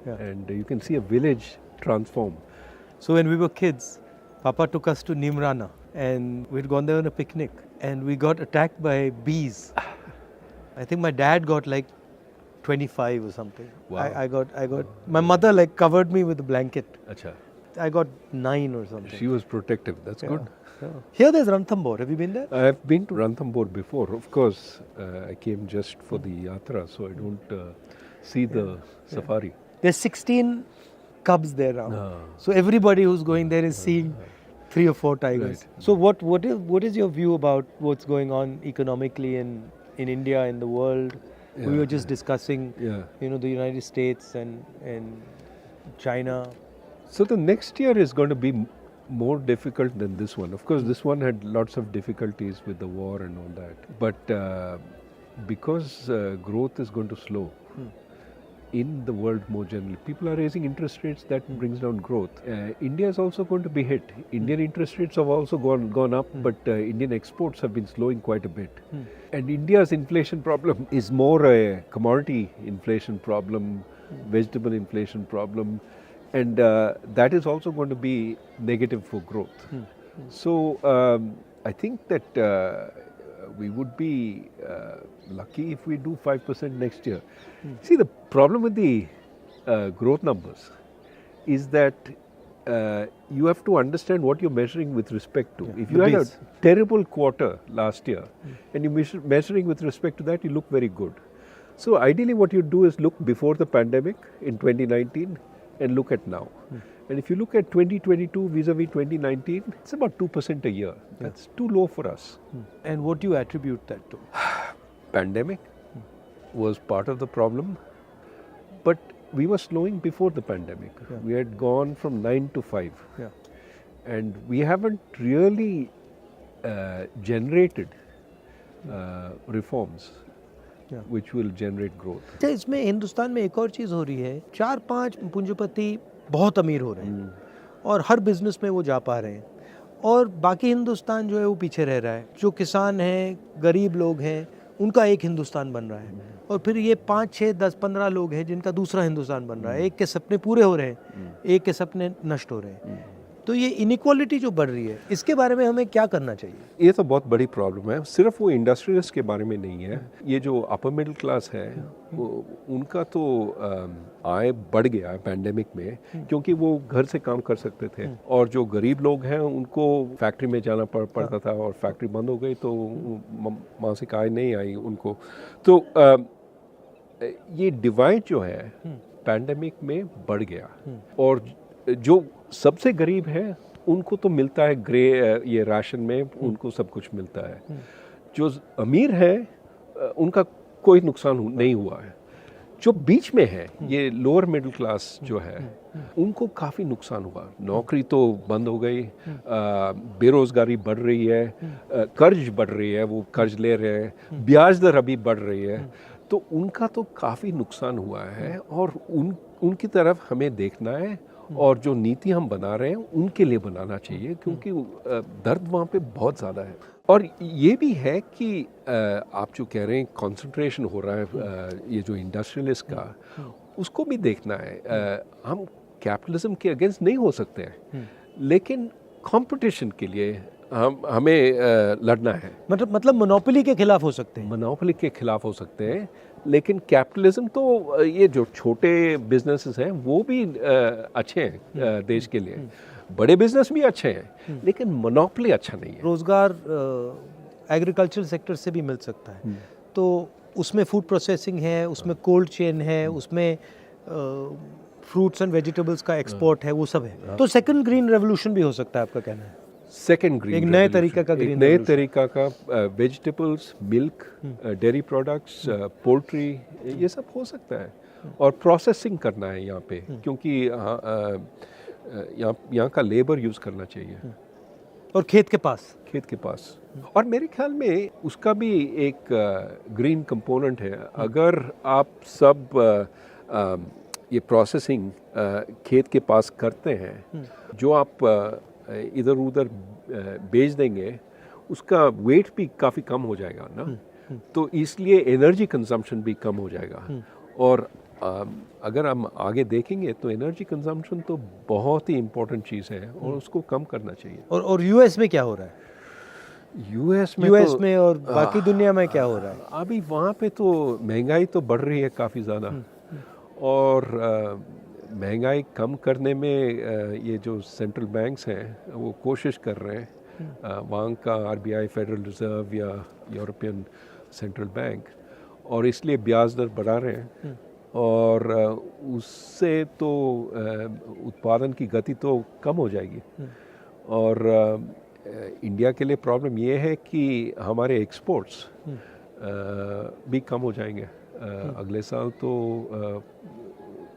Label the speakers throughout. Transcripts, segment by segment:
Speaker 1: and you can see a village transform.
Speaker 2: So when we were kids, Papa took us to Nimrana and we'd gone there on a picnic and we got attacked by bees. I think my dad got like 25 or something.
Speaker 1: Wow.
Speaker 2: I got. My mother like covered me with a blanket.
Speaker 1: Acha.
Speaker 2: I got 9 or something.
Speaker 1: She was protective. That's good.
Speaker 2: Yeah. Here there's Ranthambore. Have you been there?
Speaker 1: I have been to Ranthambore before. Of course, I came just for the yatra, so I don't see the safari.
Speaker 2: There's 16 cubs there now. So everybody who's going there is seeing 3 or 4 tigers.
Speaker 1: Right.
Speaker 2: So what is your view about what's going on economically in India, in the world? We were just discussing, the United States and China.
Speaker 1: So the next year is going to be more difficult than this one. Of course, this one had lots of difficulties with the war and all that. But because growth is going to slow in the world more generally, people are raising interest rates, that brings down growth. India is also going to be hit. Indian interest rates have also gone up, but Indian exports have been slowing quite a bit. And India's inflation problem is more a commodity inflation problem, vegetable inflation problem. And that is also going to be negative for growth. So I think that we would be lucky if we do 5% next year. See, the problem with the growth numbers is that you have to understand what you're measuring with respect to. If you had a terrible quarter last year and you're measuring with respect to that, you look very good. So ideally what you do is look before the pandemic in 2019 and look at now. And if you look at 2022 vis-a-vis 2019, it's about 2% a year. That's too low for us.
Speaker 2: And what do you attribute that to?
Speaker 1: Pandemic was part of the problem, but we were slowing before the pandemic. We had gone from 9 to 5. And we haven't really generated reforms which will generate growth.
Speaker 2: इसमें हिंदुस्तान में एक और चीज़ हो रही है, 4-5 पूंजीपति बहुत अमीर हो रहे हैं और हर बिजनेस में वो जा पा रहे हैं और बाकी हिंदुस्तान जो है वो पीछे रह रहा है. जो किसान हैं, गरीब लोग हैं, उनका एक हिंदुस्तान बन रहा है और फिर ये 5, 6, 10, 15 लोग हैं जिनका दूसरा हिंदुस्तान बन रहा है. एक के सपने पूरे हो रहे हैं, एक के सपने नष्ट हो रहे हैं. तो ये इनइक्वालिटी जो बढ़ रही है, इसके बारे में हमें क्या करना चाहिए?
Speaker 1: ये तो बहुत बड़ी प्रॉब्लम है. सिर्फ वो इंडस्ट्रियलिस्ट के बारे में नहीं है. ये जो अपर मिडिल क्लास है, उनका तो आय बढ़ गया है पैंडेमिक में, क्योंकि वो घर से काम कर सकते थे. और जो गरीब लोग हैं उनको फैक्ट्री में जाना पड़ता था और फैक्ट्री बंद हो गई तो मासिक आय नहीं आई उनको. तो ये डिवाइड जो है पैंडेमिक में बढ़ गया. और जो सबसे गरीब है उनको तो मिलता है ये राशन में, उनको सब कुछ मिलता है. जो अमीर है उनका कोई नुकसान नहीं हुआ है. जो बीच में है, ये लोअर मिडिल क्लास जो है, उनको काफ़ी नुकसान हुआ. नौकरी तो बंद हो गई, बेरोज़गारी बढ़ रही है, कर्ज बढ़ रही है, वो कर्ज ले रहे हैं, ब्याज दर अभी बढ़ रही है. तो उनका तो काफ़ी नुकसान हुआ है और उनकी तरफ हमें देखना है. और जो नीति हम बना रहे हैं उनके लिए बनाना चाहिए, क्योंकि दर्द वहाँ पे बहुत ज़्यादा है. और ये भी है कि आप जो कह रहे हैं कंसंट्रेशन हो रहा है ये जो इंडस्ट्रियलिस्ट का, उसको भी देखना है. हम कैपिटलिज्म के अगेंस्ट नहीं हो सकते हैं, लेकिन कंपटीशन के लिए हमें लड़ना है.
Speaker 2: मतलब मोनोपोली के खिलाफ हो सकते हैं.
Speaker 1: मोनोपोली के खिलाफ हो सकते हैं, लेकिन कैपिटलिज्म तो ये जो छोटे बिजनेसेस हैं वो भी अच्छे हैं देश के लिए. बड़े बिजनेस भी अच्छे हैं, लेकिन मोनोपोली अच्छा नहीं है.
Speaker 2: रोजगार एग्रीकल्चर सेक्टर से भी मिल सकता है. तो उसमें फूड प्रोसेसिंग है, उसमें कोल्ड चेन है, उसमें फ्रूट्स एंड वेजिटेबल्स का एक्सपोर्ट है, वो सब है. तो सेकंड ग्रीन रेवोल्यूशन भी हो सकता है, आपका कहना है?
Speaker 1: सेकेंड ग्रीन,
Speaker 2: एक नए तरीका का ग्रीन,
Speaker 1: नए तरीका का vegetables, milk, dairy products, poultry, ये सब हो सकता है. और प्रोसेसिंग करना है यहाँ पे, क्योंकि यहाँ का लेबर यूज़ करना चाहिए.
Speaker 2: और खेत के पास. और मेरे ख्याल में उसका भी एक ग्रीन कंपोनेंट है. अगर आप सब ये प्रोसेसिंग खेत के पास करते हैं, जो आप इधर उधर बेच देंगे, उसका वेट भी काफ़ी कम हो जाएगा ना. तो इसलिए एनर्जी कंजम्पशन भी कम हो जाएगा. और
Speaker 1: अगर हम आगे देखेंगे तो एनर्जी कंजम्पशन तो बहुत ही इम्पोर्टेंट चीज़ है और उसको कम करना चाहिए।
Speaker 2: और यूएस में क्या हो रहा है?
Speaker 1: यूएस
Speaker 2: यूएस में और बाकी दुनिया में क्या हो रहा है?
Speaker 1: अभी वहाँ पे तो महंगाई तो बढ़ रही है काफ़ी ज़्यादा, और महंगाई कम करने में ये जो सेंट्रल बैंक्स हैं वो कोशिश कर रहे हैं, वहाँ का आरबीआई, फेडरल रिजर्व या यूरोपियन सेंट्रल बैंक, और इसलिए ब्याज दर बढ़ा रहे हैं, और उससे तो उत्पादन की गति तो कम हो जाएगी। और इंडिया के लिए प्रॉब्लम ये है कि हमारे एक्सपोर्ट्स भी कम हो जाएंगे अगले साल, तो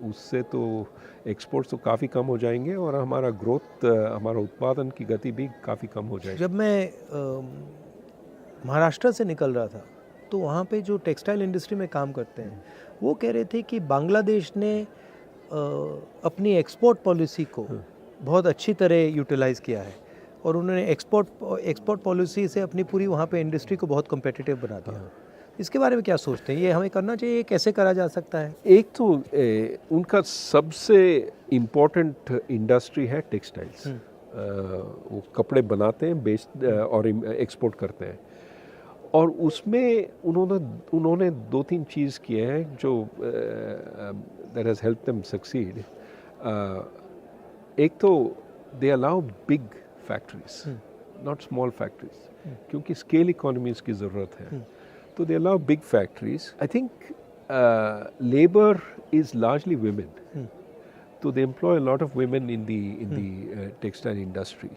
Speaker 1: उससे तो एक्सपोर्ट्स तो काफ़ी कम हो जाएंगे और हमारा ग्रोथ, हमारा उत्पादन की गति भी काफ़ी कम हो जाएगी।
Speaker 2: जब मैं महाराष्ट्र से निकल रहा था तो वहाँ पे जो टेक्सटाइल इंडस्ट्री में काम करते हैं वो कह रहे थे कि बांग्लादेश ने अपनी एक्सपोर्ट पॉलिसी को बहुत अच्छी तरह यूटिलाइज़ किया है और उन्होंने एक्सपोर्ट पॉलिसी से अपनी पूरी वहाँ पे इंडस्ट्री को बहुत कम्पिटिटिव बना दिया। इसके बारे में क्या सोचते हैं? ये हमें करना चाहिए? ये कैसे करा जा सकता है?
Speaker 1: एक तो उनका सबसे इम्पोर्टेंट इंडस्ट्री है टेक्सटाइल्स। वो कपड़े बनाते हैं, और एक्सपोर्ट करते हैं, और उसमें उन्होंने 2-3 चीज़ किए हैं जो that has help them succeed. एक तो they allow big factories, not small factories, क्योंकि स्केल इकोनॉमीज की ज़रूरत है, तो they allow big factories. I think labour is largely women, so they employ a lot of women in the textile industry,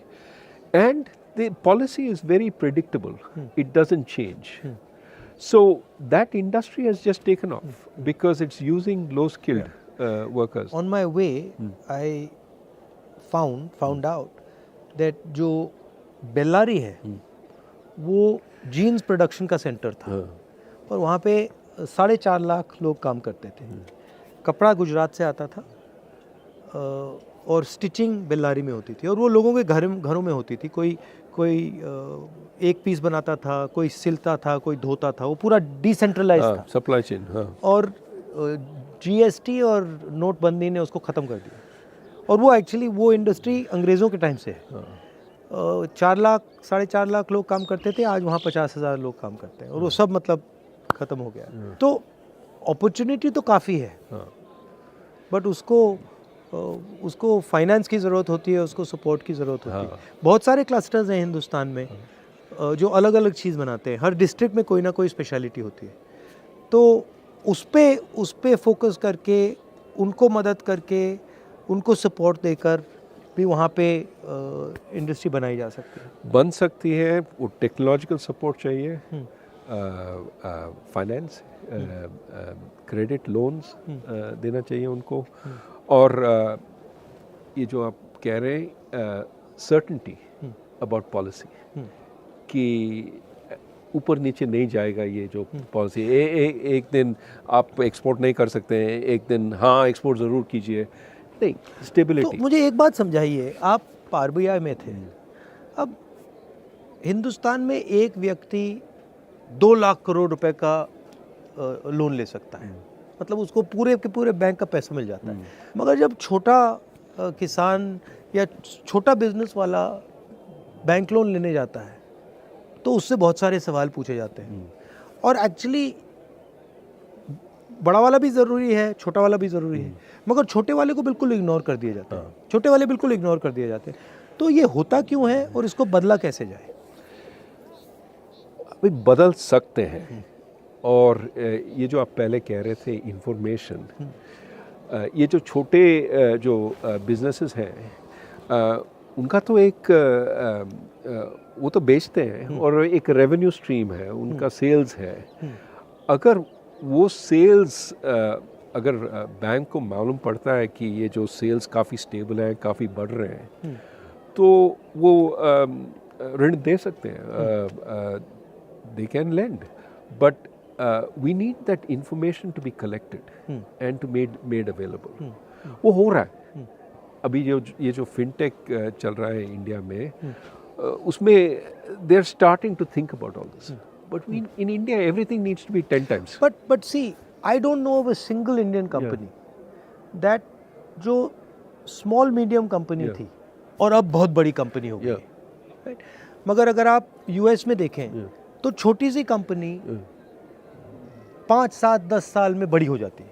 Speaker 1: and the policy is very predictable. It doesn't change. So that industry has just taken off because it's using low skilled workers.
Speaker 2: On my way I found out that जो बेल्लारी है वो jeans production का centre था और वहाँ पे 4.5 लाख लोग काम करते थे। कपड़ा गुजरात से आता था और स्टिचिंग बेल्लारी में होती थी और वो लोगों के घरों में होती थी। कोई एक पीस बनाता था, कोई सिलता था, कोई धोता था, वो पूरा डिसेंट्रलाइज था
Speaker 1: सप्लाई चेन।
Speaker 2: और जीएसटी और नोटबंदी ने उसको ख़त्म कर दिया और वो एक्चुअली वो इंडस्ट्री अंग्रेज़ों के टाइम से है। 4 लाख 4.5 लाख लोग काम करते थे, आज वहाँ 50,000 लोग काम करते हैं और वो सब मतलब ख़त्म हो गया। तो अपॉर्चुनिटी तो काफ़ी है, बट उसको फाइनेंस की ज़रूरत होती है, उसको सपोर्ट की ज़रूरत होती है। बहुत सारे क्लस्टर्स हैं हिंदुस्तान में जो अलग अलग चीज़ बनाते हैं, हर डिस्ट्रिक्ट में कोई ना कोई स्पेशलिटी होती है, तो उस पे फोकस करके, उनको मदद करके, उनको सपोर्ट देकर भी वहाँ पे इंडस्ट्री बनाई जा सकती है,
Speaker 1: बन सकती है। वो टेक्नोलॉजिकल सपोर्ट चाहिए, फाइनेंस, क्रेडिट लोन्स देना चाहिए उनको, और ये जो आप कह रहे हैं सर्टेनिटी अबाउट पॉलिसी कि ऊपर नीचे नहीं जाएगा ये जो पॉलिसी, एक दिन आप एक्सपोर्ट नहीं कर सकते हैं, एक दिन हाँ एक्सपोर्ट ज़रूर कीजिए, नहीं, स्टेबिलिटी।
Speaker 2: तो मुझे एक बात समझाइए, आप आरबीआई में थे, अब हिंदुस्तान में एक व्यक्ति 2 लाख करोड़ रुपए का लोन ले सकता है, मतलब उसको पूरे के पूरे बैंक का पैसा मिल जाता है, मगर जब छोटा किसान या छोटा बिजनेस वाला बैंक लोन लेने जाता है तो उससे बहुत सारे सवाल पूछे जाते हैं, और एक्चुअली बड़ा वाला भी ज़रूरी है, छोटा वाला भी ज़रूरी है, मगर छोटे वाले को बिल्कुल इग्नोर कर दिया जाता है, छोटे वाले बिल्कुल इग्नोर कर दिए जाते हैं। तो ये होता क्यों है और इसको बदला कैसे जाए?
Speaker 1: अभी बदल सकते हैं, और ये जो आप पहले कह रहे थे इंफॉर्मेशन, ये जो छोटे जो बिजनेसेस हैं उनका तो एक वो तो बेचते हैं और एक रेवेन्यू स्ट्रीम है, उनका सेल्स है। अगर वो सेल्स अगर बैंक को मालूम पड़ता है कि ये जो सेल्स काफ़ी स्टेबल है, काफ़ी बढ़ रहे हैं, तो वो ऋण दे सकते हैं, they can lend, but we need that information to be collected and to made available. वो हो रहा है अभी। ये जो फिनटेक चल रहा है इंडिया में, उसमें they are starting to think about all this. But in India everything needs to be 10 times.
Speaker 2: But see, I don't know of a single Indian company that जो small medium company थी और अब बहुत बड़ी company हो गई, right? मगर अगर आप US में देखें तो छोटी सी कंपनी 5, 7, 10 साल में बड़ी हो जाती है.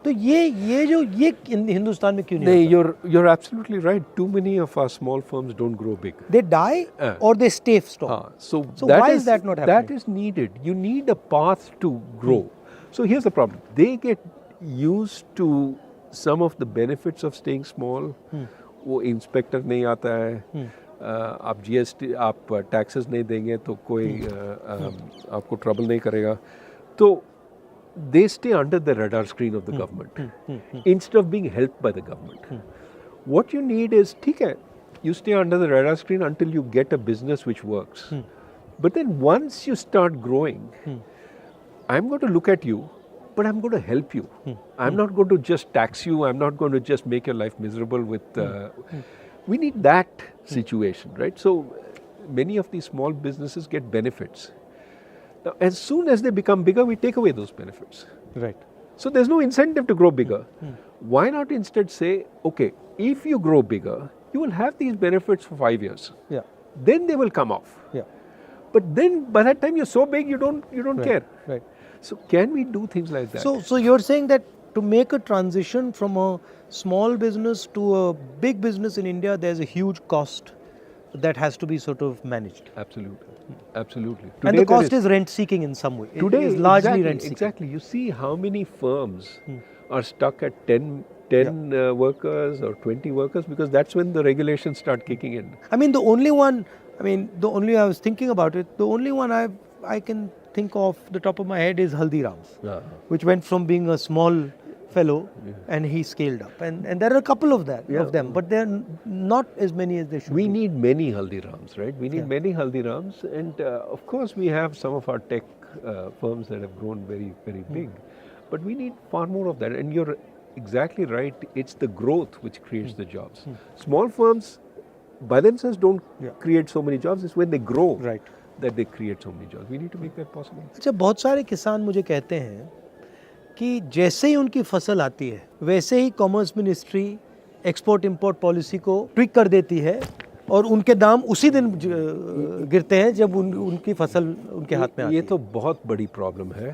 Speaker 2: तो ये जो ये हिंदुस्तान में क्यों नहीं
Speaker 1: होता? You're absolutely right. Too many of our small firms don't grow big.
Speaker 2: They die or they stay stop.
Speaker 1: So
Speaker 2: why is that not happening?
Speaker 1: That is needed. You need a path to grow. So here's the problem. They get used to some of the benefits of staying small. वो inspector नहीं आता है, आप GST आप taxes नहीं देंगे तो कोई आपको ट्रबल नहीं करेगा. तो they stay under the radar screen of the government instead of being helped by the government. What you need is, ठीक है, you stay under the radar screen until you get a business which works. But then once you start growing, I'm going to look at you, but I'm going to help you. I'm not going to just tax you. I'm not going to just make your life miserable with... We need that situation, right? So many of these small businesses get benefits. Now, as soon as they become bigger, we take away those benefits.
Speaker 2: Right.
Speaker 1: So there's no incentive to grow bigger. Why not instead say, okay, if you grow bigger, you will have these benefits for 5 years.
Speaker 2: Yeah.
Speaker 1: Then they will come off.
Speaker 2: Yeah.
Speaker 1: But then by that time you're so big, you don't care.
Speaker 2: Right.
Speaker 1: So can we do things like that?
Speaker 2: So you're saying that to make a transition from a small business to a big business in India, there's a huge cost that has to be sort of managed.
Speaker 1: Absolutely. Absolutely.
Speaker 2: Today and the cost is rent seeking in some way. Today it is largely rent seeking.
Speaker 1: Exactly. You see how many firms are stuck at 10 workers or 20 workers, because that's when the regulations start kicking in. I
Speaker 2: was thinking about it, the only one I can think of the top of my head is Haldiram's, which went from being a small fellow and he scaled up, and there are a couple of them, but there are not as many as there should be.
Speaker 1: We need many Haldirams, right? We need many Haldirams, and of course we have some of our tech firms that have grown very, very big, but we need far more of that. And you're exactly right, it's the growth which creates the jobs. Small firms by themselves don't create so many jobs. It's when they grow that they create so many jobs. We need to make that possible.
Speaker 2: अच्छा, बहुत सारे किसान मुझे कहते हैं कि जैसे ही उनकी फसल आती है वैसे ही commerce ministry export import policy को ट्विक कर देती है और उनके दाम उसी दिन गिरते हैं जब उनकी फसल उनके हाथ में आती है.
Speaker 1: ये तो बहुत बड़ी प्रॉब्लम है.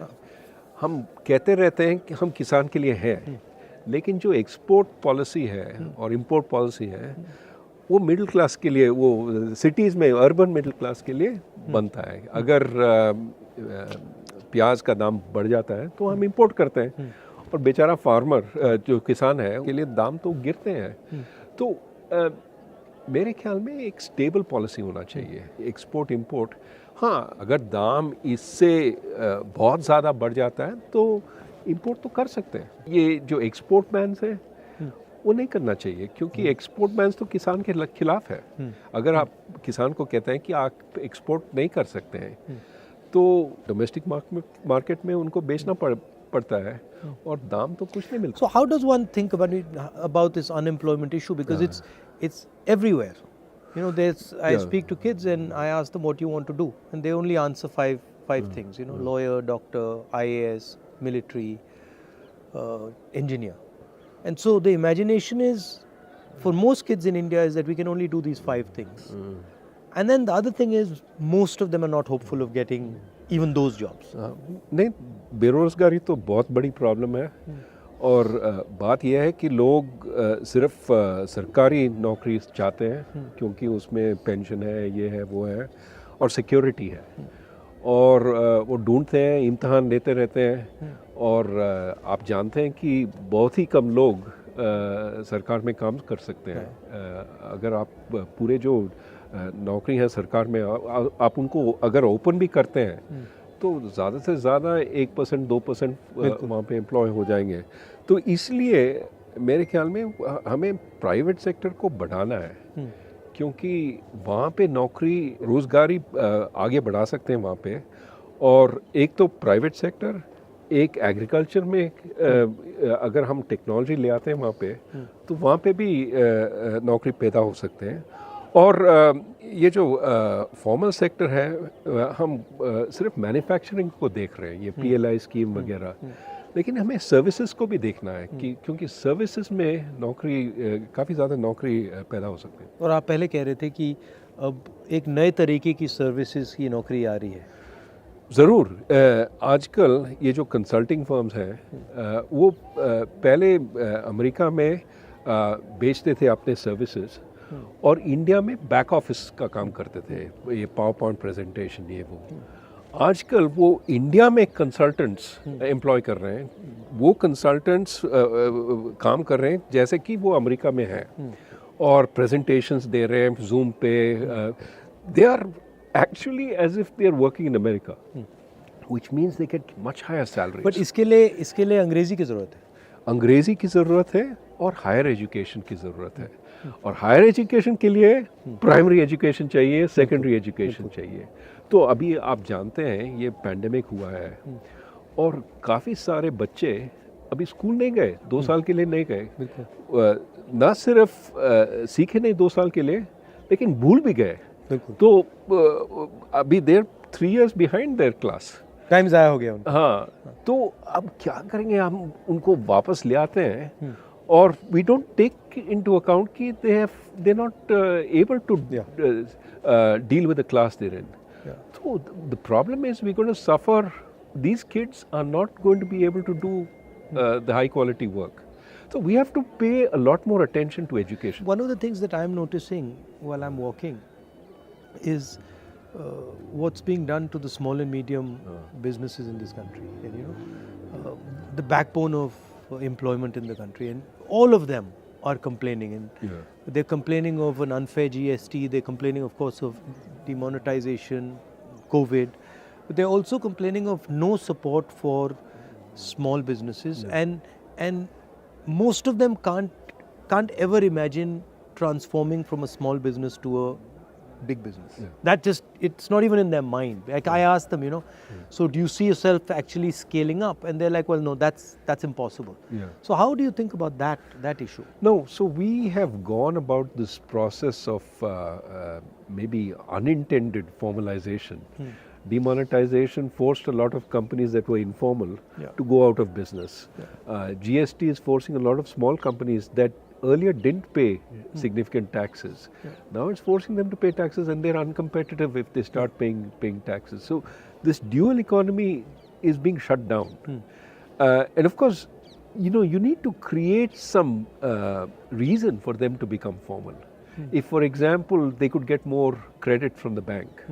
Speaker 1: हम कहते रहते हैं कि हम किसान के लिए हैं, लेकिन जो एक्सपोर्ट पॉलिसी है और इंपोर्ट पॉलिसी है वो मिडिल क्लास के लिए, वो सिटीज़ में अर्बन मिडिल क्लास के लिए बनता है. अगर प्याज का दाम बढ़ जाता है तो हम इंपोर्ट करते हैं और बेचारा फार्मर जो किसान है के लिए दाम तो गिरते हैं. तो मेरे ख्याल में एक स्टेबल पॉलिसी होना चाहिए एक्सपोर्ट इंपोर्ट. हाँ, अगर दाम इससे बहुत ज़्यादा बढ़ जाता है तो इंपोर्ट तो कर सकते हैं. ये जो एक्सपोर्ट बैन्स है वो नहीं करना चाहिए, क्योंकि एक्सपोर्ट बैन्स तो किसान के खिलाफ है. अगर आप किसान को कहते हैं कि आप एक्सपोर्ट नहीं कर सकते हैं तो डोमेस्टिक मार्केट में उनको बेचना पड़ता है और दाम तो कुछ नहीं मिलता.
Speaker 2: So how does one think about this unemployment issue, because it's everywhere. You know, I speak to kids and I ask them what you want to do, and they only answer five things. You know, lawyer, doctor, IAS, military, engineer. And so the imagination is, for most kids in India, is that we can only do these 5 things. And then the other thing is, most of them are not hopeful of getting even those jobs.
Speaker 1: नहीं, बेरोजगारी तो बहुत बड़ी problem है. और बात यह है कि लोग सिर्फ सरकारी नौकरी चाहते हैं क्योंकि उसमें पेंशन है, ये है, वो है और सिक्योरिटी है. और वो ढूंढते हैं, इम्तहान देते रहते हैं. और आप जानते हैं कि बहुत ही कम लोग सरकार में काम कर सकते हैं. अगर आप पूरे जो नौकरी है सरकार में आप उनको अगर ओपन भी करते हैं तो ज़्यादा से ज़्यादा 1% 2% वहाँ पे एम्प्लॉय हो जाएंगे. तो इसलिए मेरे ख्याल में हमें प्राइवेट सेक्टर को बढ़ाना है, क्योंकि वहाँ पे नौकरी रोज़गारी आगे बढ़ा सकते हैं वहाँ पे. और एक तो प्राइवेट सेक्टर, एक एग्रीकल्चर में अगर हम टेक्नोलॉजी ले आते हैं वहाँ पे तो वहाँ पे भी नौकरी पैदा हो सकते हैं. और ये जो फॉर्मल सेक्टर है, हम सिर्फ मैन्युफैक्चरिंग को देख रहे हैं, ये PLI स्कीम वगैरह. लेकिन हमें सर्विसेज को भी देखना है कि क्योंकि सर्विसेज में नौकरी काफ़ी ज़्यादा नौकरी पैदा हो सकती है।
Speaker 2: और आप पहले कह रहे थे कि अब एक नए तरीके की सर्विसेज की नौकरी आ रही है।
Speaker 1: ज़रूर, आजकल ये जो कंसल्टिंग फर्म्स हैं वो पहले अमेरिका में बेचते थे अपने सर्विसेज और इंडिया में बैक ऑफिस का काम करते थे, ये पावर पॉइंट प्रेजेंटेशन ये वो। आजकल वो इंडिया में कंसल्टेंट्स एम्प्लॉय कर रहे हैं, वो कंसल्टेंट्स काम कर रहे हैं जैसे कि वो अमेरिका में हैं और प्रेजेंटेशंस दे रहे हैं जूम पे। They are actually as if they are working in America, which means they get much higher salaries.
Speaker 2: But इसके लिए अंग्रेजी की ज़रूरत है।
Speaker 1: अंग्रेजी की ज़रूरत है और हायर एजुकेशन की ज़रूरत है, और हायर एजुकेशन के लिए प्राइमरी एजुकेशन चाहिए, सेकेंडरी एजुकेशन चाहिए। तो अभी आप जानते हैं ये पैंडेमिक हुआ है और काफ़ी सारे बच्चे अभी स्कूल नहीं गए, 2 साल के लिए नहीं गए, ना सिर्फ सीखे नहीं 2 साल के लिए, लेकिन भूल भी गए। तो अभी देर 3 years behind there class,
Speaker 2: time ज़ाया हो गया उनका।
Speaker 1: हाँ, तो अब क्या करेंगे, हम उनको वापस ले आते हैं और we don't take into account कि they not able to deal with the class there in. So the problem is we're going to suffer. These kids are not going to be able to do the high quality work. So we have to pay a lot more attention to education.
Speaker 2: One of the things that I'm noticing while I'm walking is what's being done to the small and medium businesses in this country. And the backbone of employment in the country, and all of them are complaining, and they're complaining of an unfair GST, they're complaining of course of demonetization, COVID, but they're also complaining of no support for small businesses, and most of them can't ever imagine transforming from a small business to a big business. That just, it's not even in their mind. Like I asked them, so do you see yourself actually scaling up? And they're like, well, no, that's impossible. So how do you think about that issue?
Speaker 1: No, so we have gone about this process of maybe unintended formalization. Demonetization forced a lot of companies that were informal to go out of business. GST is forcing a lot of small companies that earlier didn't pay significant taxes. Now it's forcing them to pay taxes, and they're uncompetitive if they start paying taxes. So this dual economy is being shut down. And of course, you need to create some reason for them to become formal. If, for example, they could get more credit from the bank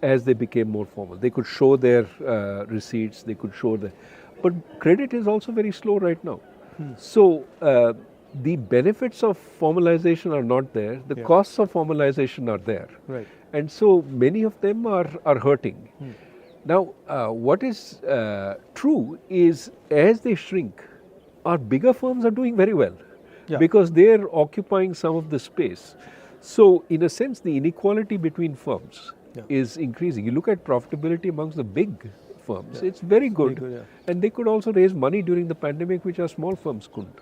Speaker 1: as they became more formal, they could show their receipts, they could show but credit is also very slow right now. So the benefits of formalization are not there, the costs of formalization are there, and so many of them are hurting. Now what is true is as they shrink, our bigger firms are doing very well because they are occupying some of the space. So in a sense the inequality between firms is increasing. You look at profitability amongst the big firms, it's very good, and they could also raise money during the pandemic, which our small firms couldn't.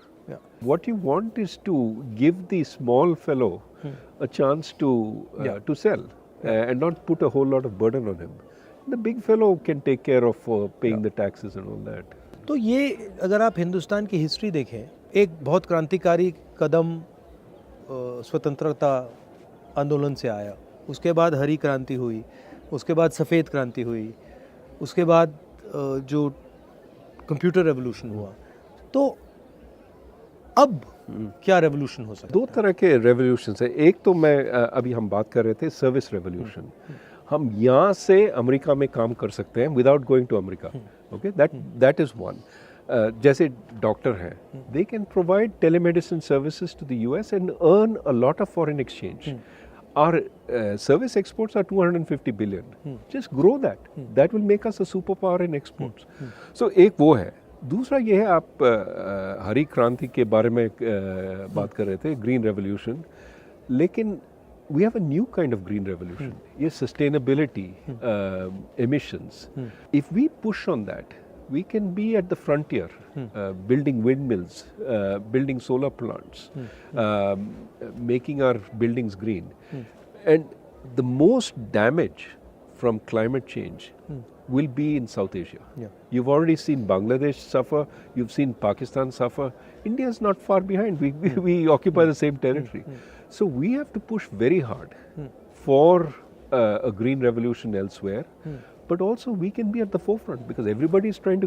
Speaker 1: What you want is to give the small fellow a chance to sell and not put a whole lot of burden on him. The big fellow can take care of paying the taxes and all that.
Speaker 2: तो ये अगर आप हिंदुस्तान की history देखें, एक बहुत क्रांतिकारी कदम स्वतंत्रता आंदोलन से आया, उसके बाद हरी क्रांति हुई, उसके बाद सफ़ेद क्रांति हुई, उसके बाद जो कंप्यूटर रेवोल्यूशन हुआ, तो अब क्या रेवोल्यूशन हो सकता है?
Speaker 1: 2 तरह के रेवोल्यूशन है। एक तो मैं अभी हम बात कर रहे थे सर्विस रेवोल्यूशन, हम यहाँ से अमेरिका में काम कर सकते हैं without going to America, okay, that is one. जैसे डॉक्टर हैं, they can provide telemedicine services to the US and earn a lot of foreign exchange. Our service exports are 250 billion. Just grow that. That will make us a superpower in exports. So एक वो है. दूसरा ये है, आप हरी क्रांति के बारे में बात कर रहे थे, ग्रीन रेवोल्यूशन, लेकिन we have a new kind of green revolution. Yes, sustainability, emissions. If we push on that, we can be at the frontier, building windmills, building solar plants, making our buildings green. And the most damage from climate change will be in South Asia.
Speaker 2: Yeah.
Speaker 1: You've already seen Bangladesh suffer, you've seen Pakistan suffer. India is not far behind. We occupy the same territory. So we have to push very hard for a green revolution elsewhere, but also we can be at the forefront because everybody is trying to